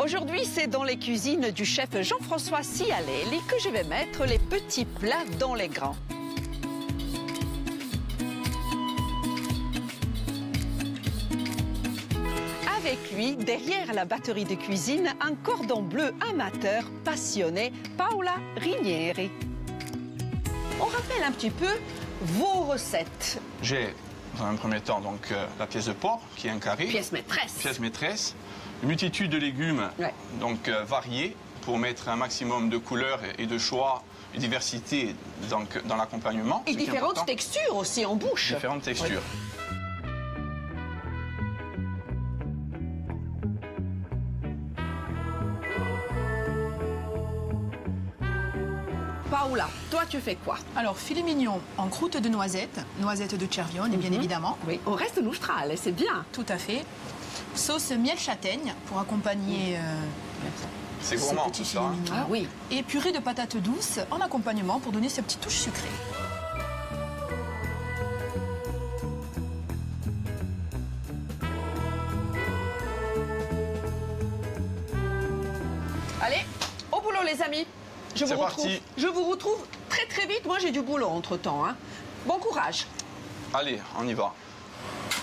Aujourd'hui, c'est dans les cuisines du chef Jean-François Cialelli que je vais mettre les petits plats dans les grands. Avec lui, derrière la batterie de cuisine, un cordon bleu amateur passionné, Paola Rinieri. On rappelle un petit peu vos recettes. J'ai, dans un premier temps, donc, la pièce de porc, qui est un carré. Pièce maîtresse. Pièce maîtresse. Une multitude de légumes, donc, variés, pour mettre un maximum de couleurs et de choix, et diversité donc, dans l'accompagnement. Et différentes textures aussi en bouche. Différentes textures. Paola, toi tu fais quoi? Alors, filet mignon en croûte de noisettes, noisettes de Cervione, bien évidemment. Oui, au reste noustral, c'est bien. Tout à fait. Sauce miel châtaigne pour accompagner C'est ce gourmand, petit tout filet ça. mignon. Ah oui. Et purée de patates douces en accompagnement pour donner cette petite touche sucrée. Allez, au boulot les amis. Je vous retrouve très très vite. Moi j'ai du boulot entre-temps. Hein. Bon courage. Allez, on y va.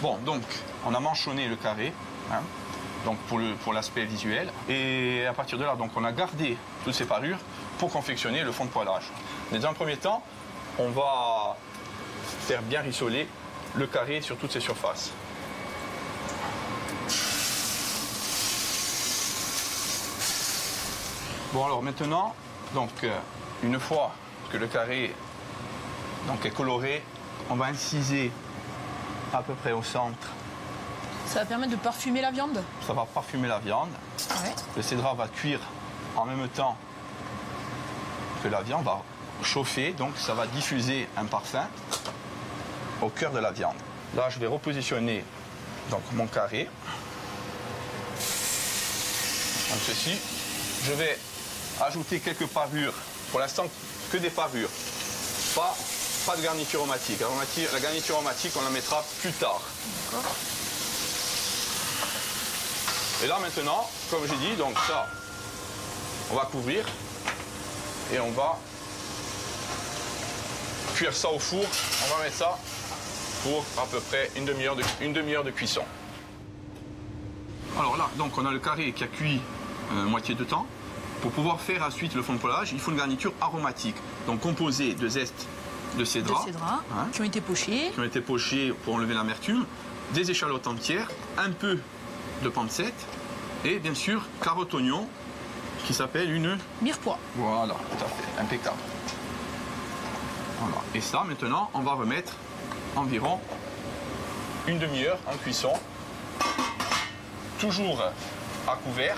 Bon, donc, on a manchonné le carré, hein, donc pour l'aspect visuel. Et à partir de là, donc, on a gardé toutes ces parures pour confectionner le fond de poêlage. Mais dans un premier temps, on va faire bien rissoler le carré sur toutes ses surfaces. Bon, alors maintenant, donc, une fois que le carré donc, est coloré, on va inciser à peu près au centre. Ça va permettre de parfumer la viande. Ça va parfumer la viande. Ouais. Le cédrat va cuire en même temps que la viande va chauffer, donc ça va diffuser un parfum au cœur de la viande. Là, je vais repositionner donc, mon carré. Comme ceci. Je vais ajouter quelques parures. Pour l'instant, que des parures. Pas de garniture aromatique. La garniture aromatique, on la mettra plus tard. Et là maintenant, comme j'ai dit, donc ça, on va couvrir et on va cuire ça au four. On va mettre ça pour à peu près une demi-heure de cuisson. Alors là, donc on a le carré qui a cuit moitié de temps. Pour pouvoir faire ensuite le fond de poêlage, il faut une garniture aromatique, donc composée de zeste de cédrat, hein, qui ont été pochés. Qui ont été pochés pour enlever l'amertume, des échalotes entières, un peu de pancette et bien sûr carotte oignon qui s'appelle une mirepoix. Voilà, tout à fait, impeccable. Voilà. Et ça maintenant, on va remettre environ une demi-heure en cuisson, toujours à couvert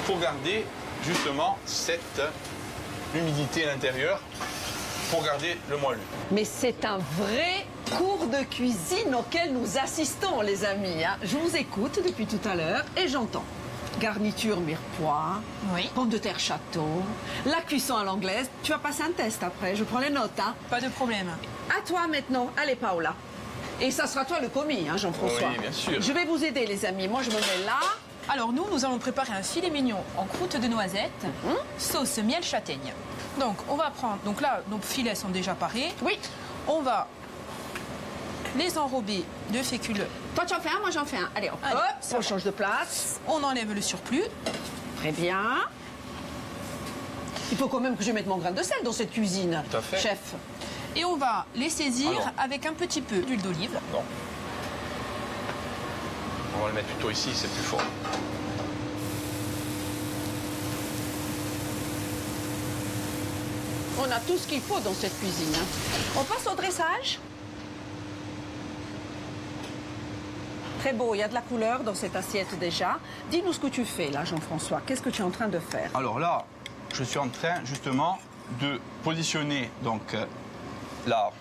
pour garder justement cette humidité à l'intérieur pour garder le moelleux. Mais c'est un vrai cours de cuisine auquel nous assistons, les amis. Hein. Je vous écoute depuis tout à l'heure et j'entends. Garniture mirepoix, pommes de terre château, la cuisson à l'anglaise. Tu vas passer un test après, je prends les notes. Hein. Pas de problème. À toi maintenant. Allez, Paola. Et ça sera toi le commis, hein, Jean-François. Oui, bien sûr. Je vais vous aider, les amis. Moi, je me mets là. Alors nous allons préparer un filet mignon en croûte de noisettes, sauce miel châtaigne. Donc on va prendre, donc là nos filets sont déjà parés. Oui. On va les enrober de fécule. Toi tu en fais un, moi j'en fais un. Allez, hop, on change de place. On enlève le surplus. Très bien. Il faut quand même que je mette mon grain de sel dans cette cuisine, tout à fait. Chef. Et on va les saisir avec un petit peu d'huile d'olive. Non. On va le mettre plutôt ici, c'est plus fort. On a tout ce qu'il faut dans cette cuisine. Hein. On passe au dressage. Très beau, il y a de la couleur dans cette assiette déjà. Dis-nous ce que tu fais là, Jean-François. Qu'est-ce que tu es en train de faire? Alors là, je suis en train justement de positionner donc, la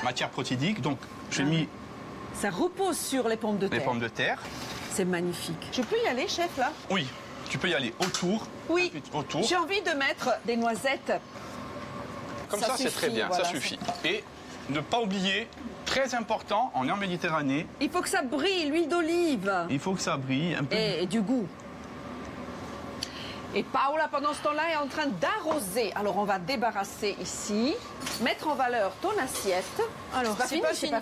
matière protidique. Donc, j'ai mis... Ça repose sur les pommes de terre. Les pommes de terre. C'est magnifique. Je peux y aller, chef, là? Oui, tu peux y aller autour. Oui, autour. J'ai envie de mettre des noisettes. Comme ça, c'est très bien, voilà, ça suffit. Et ne pas oublier, très important, on est en Méditerranée. Il faut que ça brille, l'huile d'olive. Il faut que ça brille un peu. Et du goût. Et Paola, pendant ce temps-là, est en train d'arroser. Alors, on va débarrasser ici, mettre en valeur ton assiette. Alors, c'est pas fini.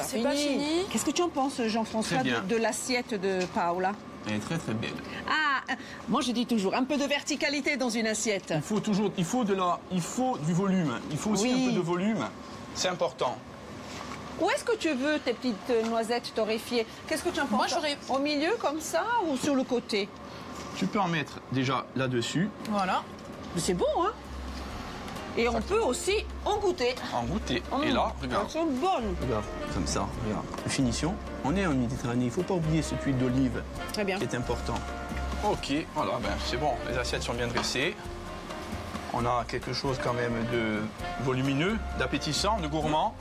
c'est pas fini. Qu'est-ce que tu en penses, Jean-François, de l'assiette de Paola? Elle est très très belle. Ah, moi je dis toujours, un peu de verticalité dans une assiette. Il faut toujours, il faut du volume. Il faut aussi un peu de volume. C'est important. Où est-ce que tu veux tes petites noisettes torréfiées? Qu'est-ce que tu en penses? Moi, j'aurais... Au milieu, comme ça, ou sur le côté? Tu peux en mettre déjà là-dessus. Voilà. C'est bon, hein? Et on peut aussi en goûter. En goûter. Et là, regarde. Elles sont bonnes. Regarde, comme ça, regarde. Finition. On est en Méditerranée, il ne faut pas oublier cette huile d'olive. Très bien. C'est important. Ok, voilà, ben, c'est bon. Les assiettes sont bien dressées. On a quelque chose quand même de volumineux, d'appétissant, de gourmand.